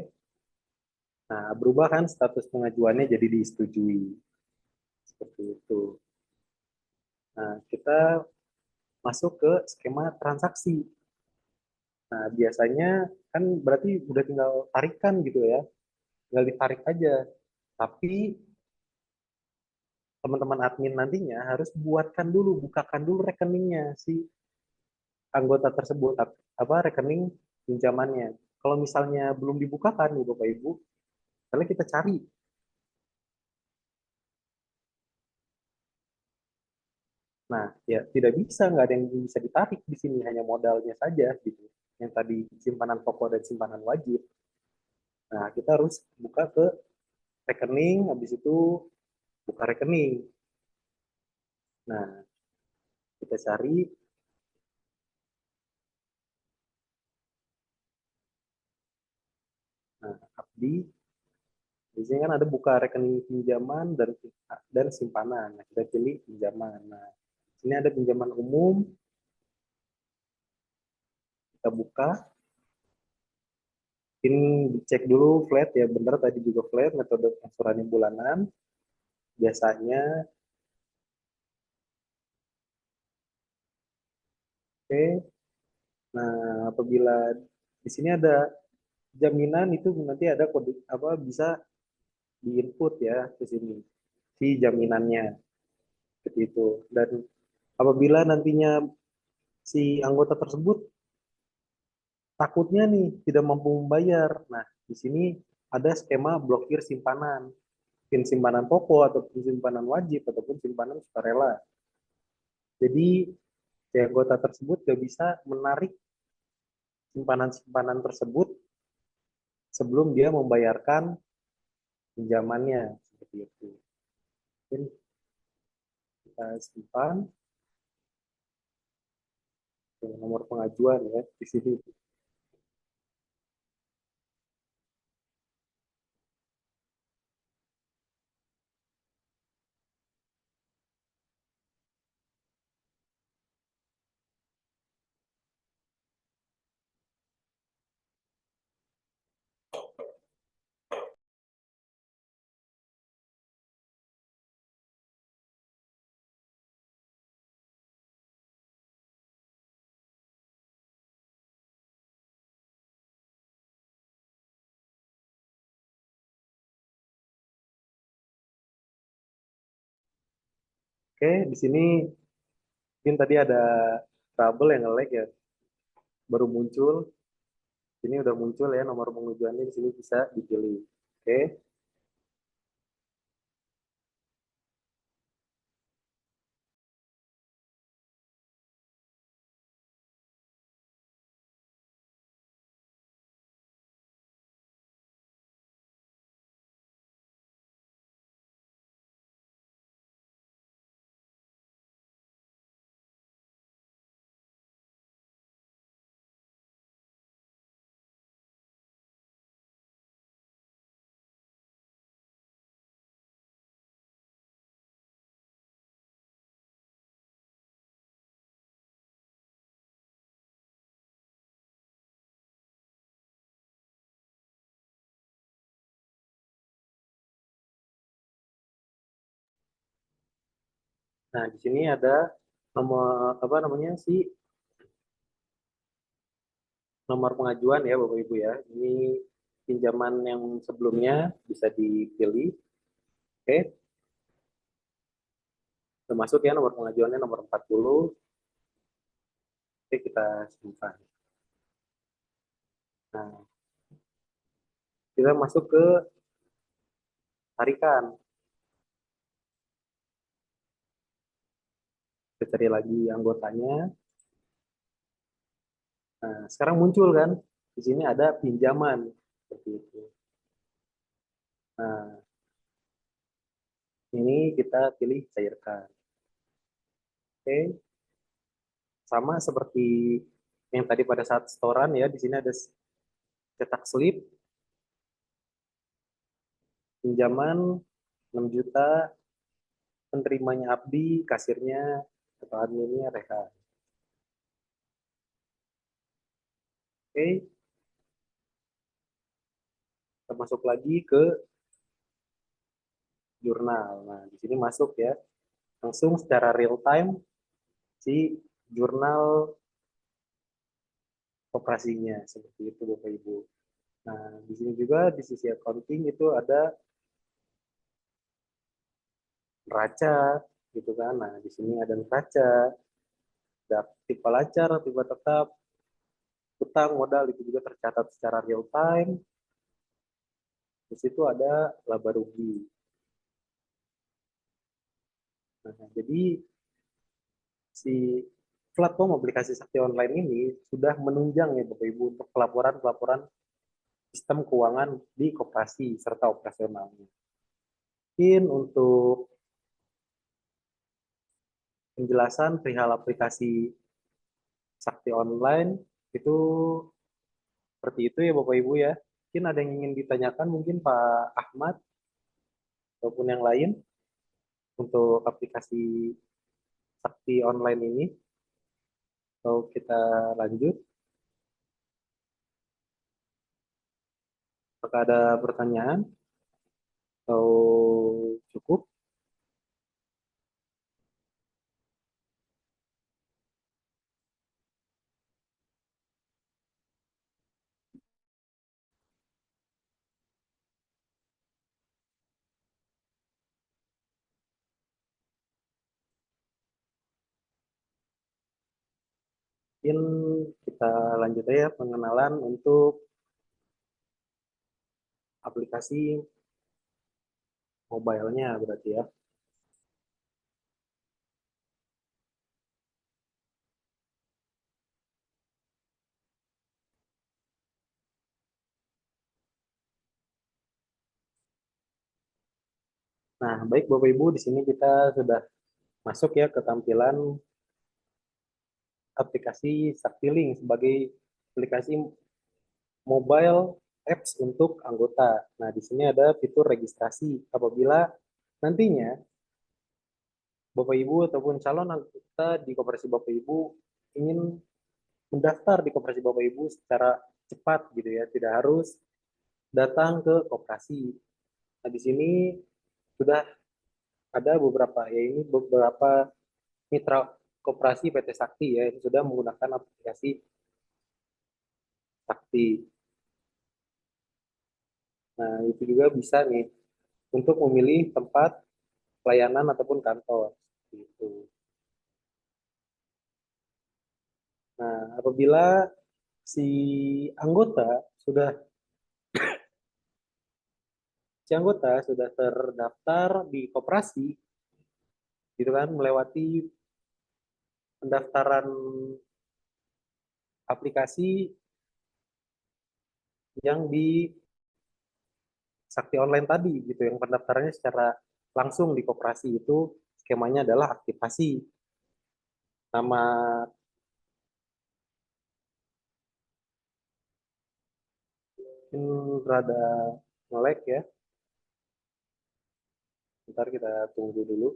Nah, berubah kan status pengajuannya jadi disetujui seperti itu. Nah, kita masuk ke skema transaksi. Nah, biasanya kan berarti udah tinggal tarikan gitu ya, tinggal ditarik aja. Tapi teman-teman admin nantinya harus buatkan dulu, bukakan dulu rekeningnya si anggota tersebut, apa rekening pinjamannya. Kalau misalnya belum dibukakan nih Bapak Ibu, misalnya kita cari, nah ya tidak bisa, nggak ada yang bisa ditarik di sini, hanya modalnya saja gitu. Yang tadi simpanan pokok dan simpanan wajib. Nah, kita harus buka ke rekening, habis itu buka rekening. Nah, kita cari, nah, Abdi, di sini kan ada buka rekening pinjaman dan simpanan. Nah, kita pilih pinjaman. Nah, ini ada pinjaman umum, kita buka. Ini dicek dulu flat ya, benar tadi juga flat, metode angsurannya bulanan. Biasanya, oke. Nah, apabila di sini ada jaminan itu nanti ada kode apa bisa diinput ya ke sini si jaminannya seperti itu. Dan apabila nantinya si anggota tersebut takutnya nih tidak mampu membayar, nah di sini ada skema blokir simpanan, mungkin simpanan pokok ataupun simpanan wajib ataupun simpanan sukarela. Jadi si anggota tersebut gak bisa menarik simpanan-simpanan tersebut sebelum dia membayarkan pinjamannya seperti itu. Mungkin kita simpan nomor pengajuan ya di sini. Oke, di sini mungkin tadi ada trouble yang nge-lag ya, baru muncul. Ini udah muncul ya nomor pengajuannya di sini bisa dipilih. Oke. Nah, di sini ada nomor apa namanya si nomor pengajuan ya Bapak Ibu ya. Ini pinjaman yang sebelumnya bisa dipilih. Oke, termasuk ya nomor pengajuannya nomor 40. Oke, kita simpan. Nah, kita masuk ke tarikan. Kita cari lagi anggotanya. Nah, sekarang muncul kan, di sini ada pinjaman seperti itu. Nah, ini kita pilih cairkan. Oke, sama seperti yang tadi pada saat setoran ya, di sini ada cetak slip, pinjaman 6 juta, penerimanya Abdi, kasirnya atau adminnya Rehan. Oke, kita masuk lagi ke jurnal. Nah, di sini masuk ya, langsung secara real time si jurnal operasinya seperti itu Bapak Ibu. Nah, di sini juga di sisi accounting itu ada neraca gitu kan. Nah, di sini ada neraca, ada tipe lancar, tipe tetap, utang, modal itu juga tercatat secara real time. Di situ ada laba rugi. Nah, jadi si platform aplikasi Sakti Online ini sudah menunjang ya Bapak Ibu untuk pelaporan-pelaporan sistem keuangan di koperasi serta operasionalnya. Mungkin untuk penjelasan perihal aplikasi Sakti Online itu seperti itu ya Bapak Ibu ya. Mungkin ada yang ingin ditanyakan mungkin Pak Ahmad ataupun yang lain untuk aplikasi Sakti Online ini. Atau kita lanjut. Apakah ada pertanyaan atau cukup? Mungkin kita lanjut ya pengenalan untuk aplikasi mobile-nya berarti ya. Nah, baik Bapak Ibu, di sini kita sudah masuk ya ke tampilan aplikasi Saktiling sebagai aplikasi mobile apps untuk anggota. Nah, di sini ada fitur registrasi. Apabila nantinya Bapak Ibu ataupun calon anggota di koperasi Bapak Ibu ingin mendaftar di koperasi Bapak Ibu secara cepat gitu ya, tidak harus datang ke koperasi. Nah, di sini sudah ada beberapa ya ini beberapa mitra koperasi PT Sakti ya yang sudah menggunakan aplikasi Sakti. Nah, itu juga bisa nih untuk memilih tempat pelayanan ataupun kantor gitu. Nah, apabila si anggota sudah si anggota sudah terdaftar di koperasi gitu kan melewati pendaftaran aplikasi yang di Sakti Online tadi gitu yang pendaftarannya secara langsung di koperasi itu skemanya adalah aktivasi nama rada ngelek ya. Ntar kita tunggu dulu.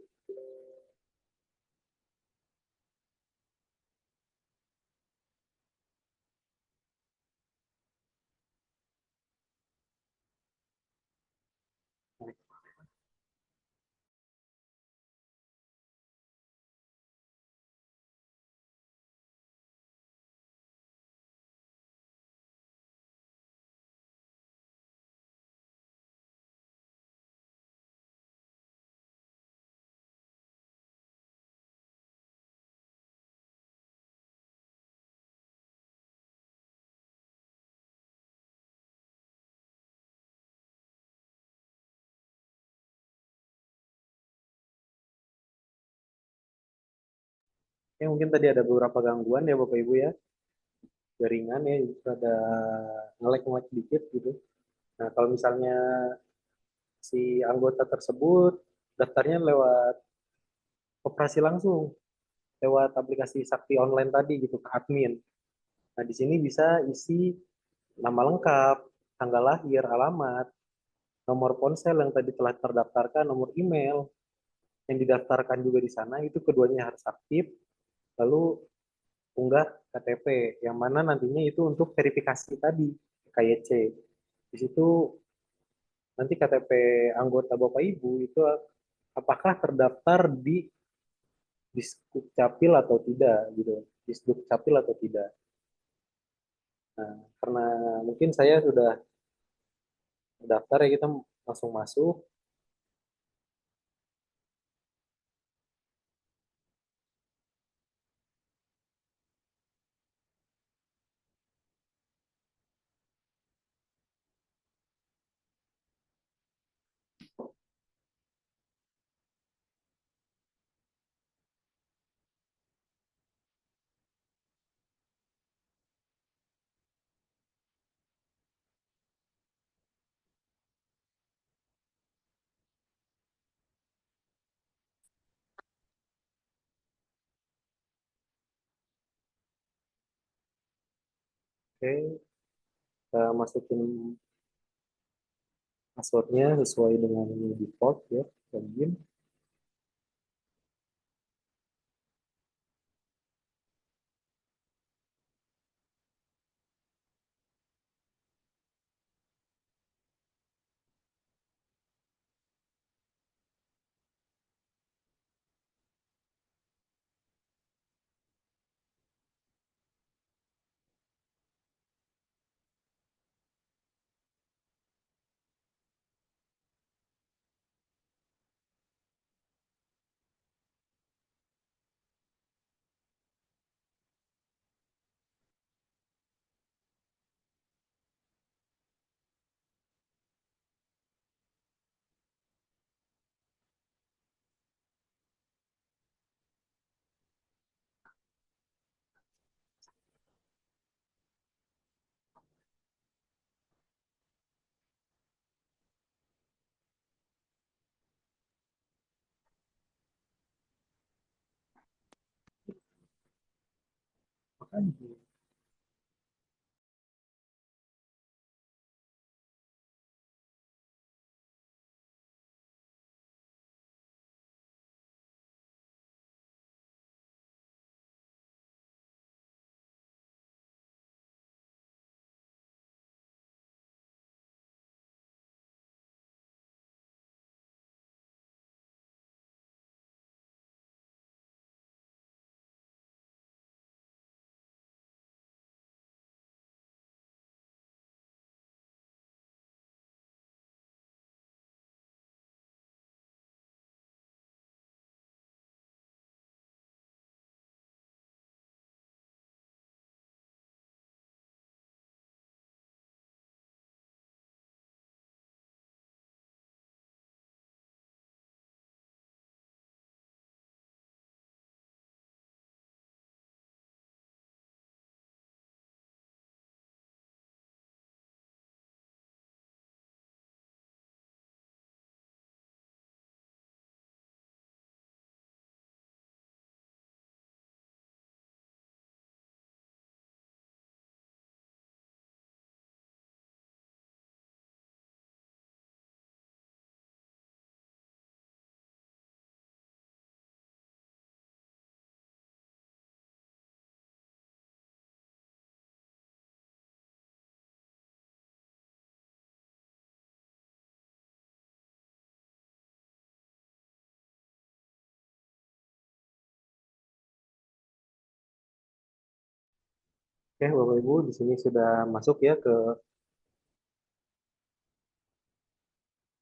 Ya, mungkin tadi ada beberapa gangguan ya Bapak Ibu ya, jaringan ya, ada nge-lag dikit gitu. Nah, kalau misalnya si anggota tersebut daftarnya lewat operasi langsung, lewat aplikasi Sakti Online tadi gitu ke admin. Nah, di sini bisa isi nama lengkap, tanggal lahir, alamat, nomor ponsel yang tadi telah terdaftarkan, nomor email yang didaftarkan juga di sana, itu keduanya harus aktif, lalu unggah KTP, yang mana nantinya itu untuk verifikasi tadi, KYC. Di situ nanti KTP anggota Bapak Ibu itu apakah terdaftar di Disdukcapil atau tidak gitu. Disdukcapil atau tidak. Nah, karena mungkin saya sudah daftar ya, kita langsung masuk. Oke, kita masukin passwordnya sesuai dengan default ya, login. Makanya. Oke, Bapak Ibu, di sini sudah masuk ya ke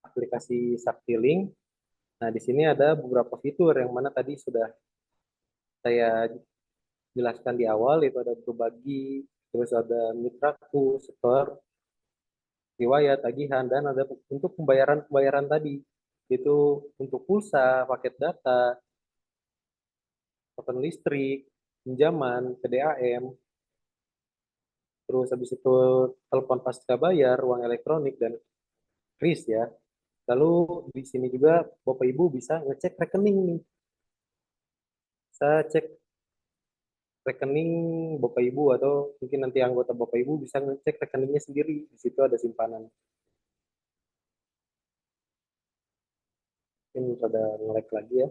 aplikasi Sakti Link. Nah, di sini ada beberapa fitur yang mana tadi sudah saya jelaskan di awal, itu ada berbagi, terus ada mitraku, store, riwayat, tagihan, dan ada untuk pembayaran-pembayaran tadi. Itu untuk pulsa, paket data, telepon listrik, pinjaman, PDAM, terus habis itu telepon pasca bayar, uang elektronik, dan kris ya. Lalu di sini juga Bapak Ibu bisa ngecek rekening nih. Saya cek rekening Bapak Ibu atau mungkin nanti anggota Bapak Ibu bisa ngecek rekeningnya sendiri. Di situ ada simpanan. Mungkin pada nge-like lagi ya.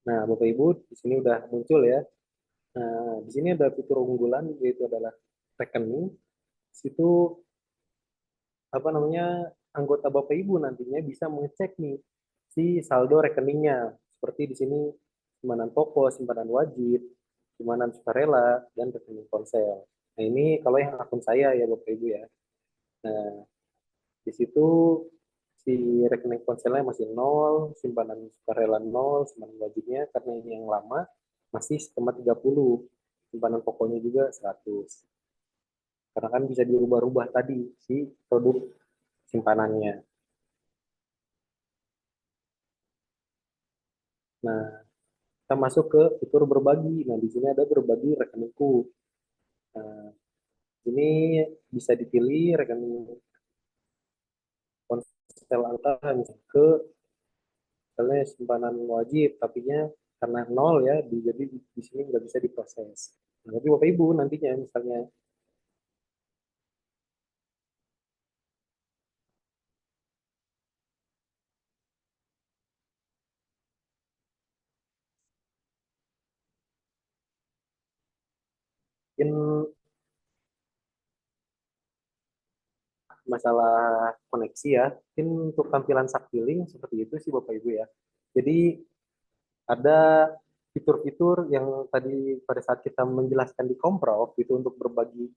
Nah, Bapak Ibu di sini udah muncul ya. Nah, di sini ada fitur unggulan yaitu adalah rekening. Di situ apa namanya anggota Bapak Ibu nantinya bisa mengecek nih si saldo rekeningnya. Seperti di sini simpanan pokok, simpanan wajib, simpanan sukarela, dan rekening ponsel. Nah, ini kalau yang akun saya ya Bapak Ibu ya. Nah, di situ si rekening ponselnya masih nol, simpanan sukarela nol, simpanan wajibnya karena ini yang lama masih 1,30, simpanan pokoknya juga 100. Karena kan bisa dirubah-rubah tadi si produk simpanannya. Nah, kita masuk ke fitur berbagi. Nah, di sini ada berbagi rekeningku. Nah, ini bisa dipilih rekening ponsel antara ke misalnya simpanan wajib, tapi karena nol ya, jadi di sini nggak bisa diproses. Nah, tapi Bapak Ibu nantinya misalnya mungkin masalah koneksi ya, mungkin untuk tampilan Saktiling seperti itu sih Bapak Ibu ya. Jadi ada fitur-fitur yang tadi pada saat kita menjelaskan di Komprov itu untuk berbagi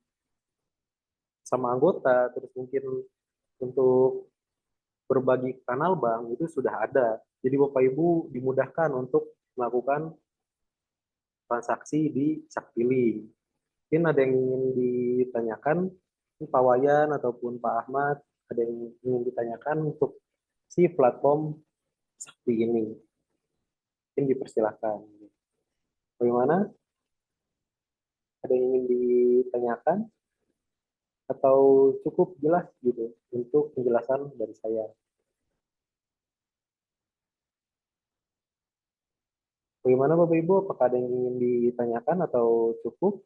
sama anggota, terus mungkin untuk berbagi kanal bank itu sudah ada. Jadi Bapak Ibu dimudahkan untuk melakukan transaksi di Saktiling. Mungkin ada yang ingin ditanyakan, Pak Wayan ataupun Pak Ahmad, ada yang ingin ditanyakan untuk si platform Sakti ini. Mungkin dipersilahkan. Bagaimana? Ada yang ingin ditanyakan atau cukup jelas gitu untuk penjelasan dari saya? Bagaimana Bapak Ibu? Apakah ada yang ingin ditanyakan atau cukup?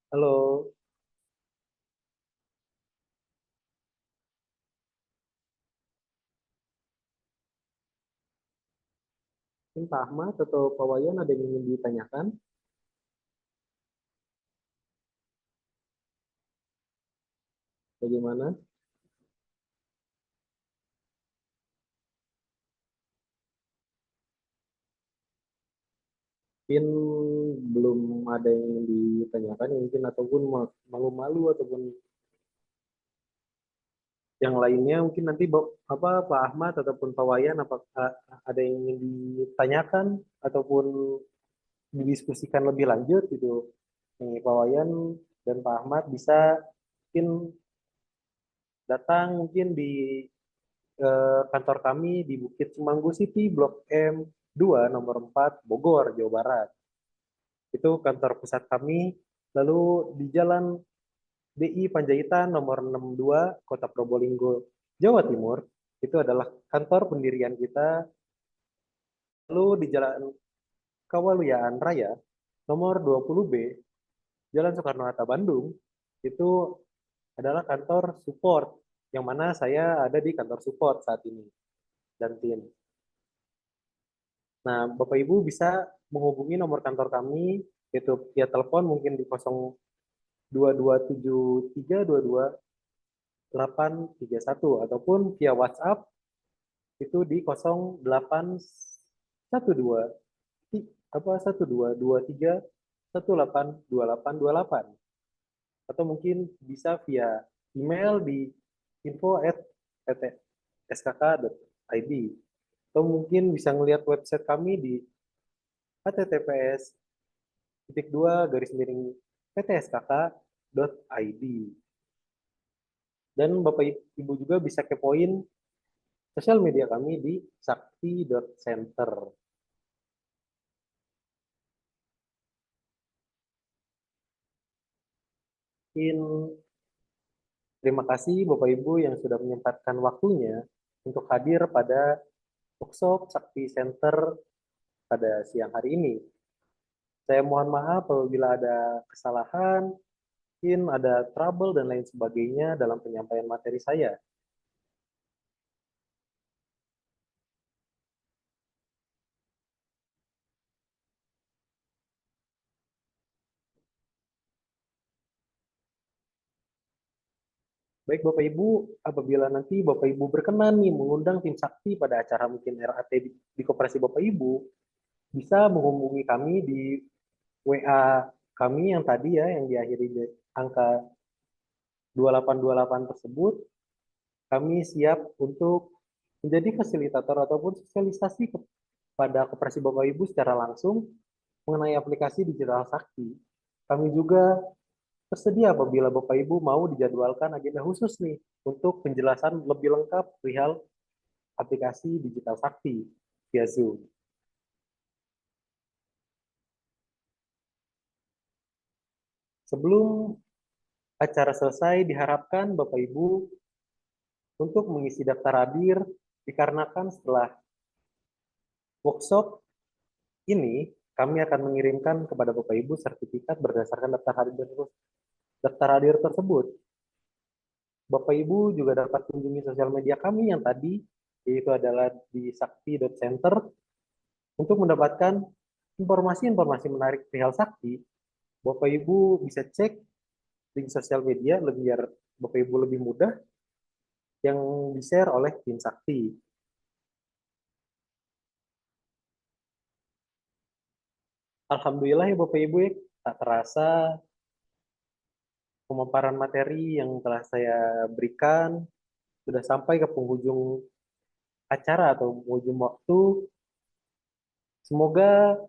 Halo, mungkin Pak Ahmad atau Pak Wayan ada yang ingin ditanyakan? Bagaimana? Mungkin belum ada yang ingin ditanyakan, ya mungkin ataupun malu-malu ataupun yang lainnya mungkin nanti apa Pak Ahmad ataupun Pak Wayan apakah ada yang ingin ditanyakan ataupun didiskusikan lebih lanjut gitu. Nih, Pak Wayan dan Pak Ahmad bisa mungkin datang mungkin di kantor kami di Bukit Semanggu City, Blok M2, nomor 4, Bogor, Jawa Barat. Itu kantor pusat kami. Lalu di Jalan DI Panjaitan nomor 62, Kota Probolinggo, Jawa Timur. Itu adalah kantor pendirian kita. Lalu di Jalan Kawaluyaan Raya nomor 20B, Jalan Soekarno-Hatta, Bandung. Itu adalah kantor support, yang mana saya ada di kantor support saat ini dan tim. Nah, Bapak Ibu bisa menghubungi nomor kantor kami, yaitu via telepon mungkin di 02273228831 ataupun via WhatsApp itu di 0812 1223 atau mungkin bisa via email di info@skk.id atau mungkin bisa ngelihat website kami di https://ptskk.id. Dan Bapak Ibu juga bisa kepoin sosial media kami di sakti.center. Mungkin terima kasih Bapak Ibu yang sudah menyempatkan waktunya untuk hadir pada workshop Sakti Center pada siang hari ini. Saya mohon maaf apabila ada kesalahan, mungkin ada trouble dan lain sebagainya dalam penyampaian materi saya. Baik Bapak Ibu, apabila nanti Bapak Ibu berkenan nih mengundang tim sakti pada acara mungkin RAT di koperasi Bapak Ibu, bisa menghubungi kami di WA kami yang tadi ya, yang diakhiri di angka 2828 tersebut. Kami siap untuk menjadi fasilitator ataupun sosialisasi kepada koperasi Bapak Ibu secara langsung mengenai aplikasi digital sakti. Kami juga tersedia apabila Bapak Ibu mau dijadwalkan agenda khusus nih untuk penjelasan lebih lengkap perihal aplikasi digital sakti via Zoom. Sebelum acara selesai, diharapkan Bapak Ibu untuk mengisi daftar hadir dikarenakan setelah workshop ini kami akan mengirimkan kepada Bapak Ibu sertifikat berdasarkan daftar hadir tersebut. Bapak Ibu juga dapat kunjungi sosial media kami yang tadi, yaitu adalah di sakti.center, untuk mendapatkan informasi-informasi menarik perihal sakti. Bapak Ibu bisa cek link sosial media biar Bapak Ibu lebih mudah yang di-share oleh tim sakti. Alhamdulillah ya Bapak Ibu, tak terasa pemaparan materi yang telah saya berikan sudah sampai ke penghujung acara atau penghujung waktu. Semoga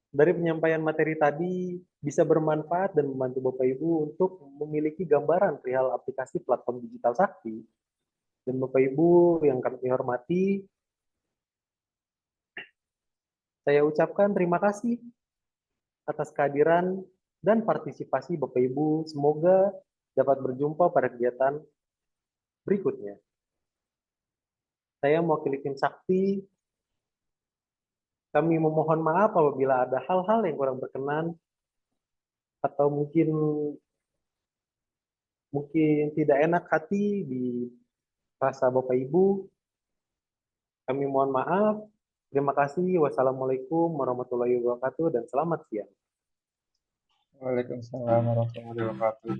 dari penyampaian materi tadi bisa bermanfaat dan membantu Bapak Ibu untuk memiliki gambaran perihal aplikasi platform digital sakti. Dan Bapak Ibu yang kami hormati, saya ucapkan terima kasih atas kehadiran dan partisipasi Bapak Ibu. Semoga dapat berjumpa pada kegiatan berikutnya. Saya mewakili tim sakti. Kami memohon maaf apabila ada hal-hal yang kurang berkenan atau mungkin tidak enak hati di rasa Bapak Ibu. Kami mohon maaf. Terima kasih. Wassalamualaikum warahmatullahi wabarakatuh dan selamat siang. Waalaikumsalam warahmatullahi wabarakatuh.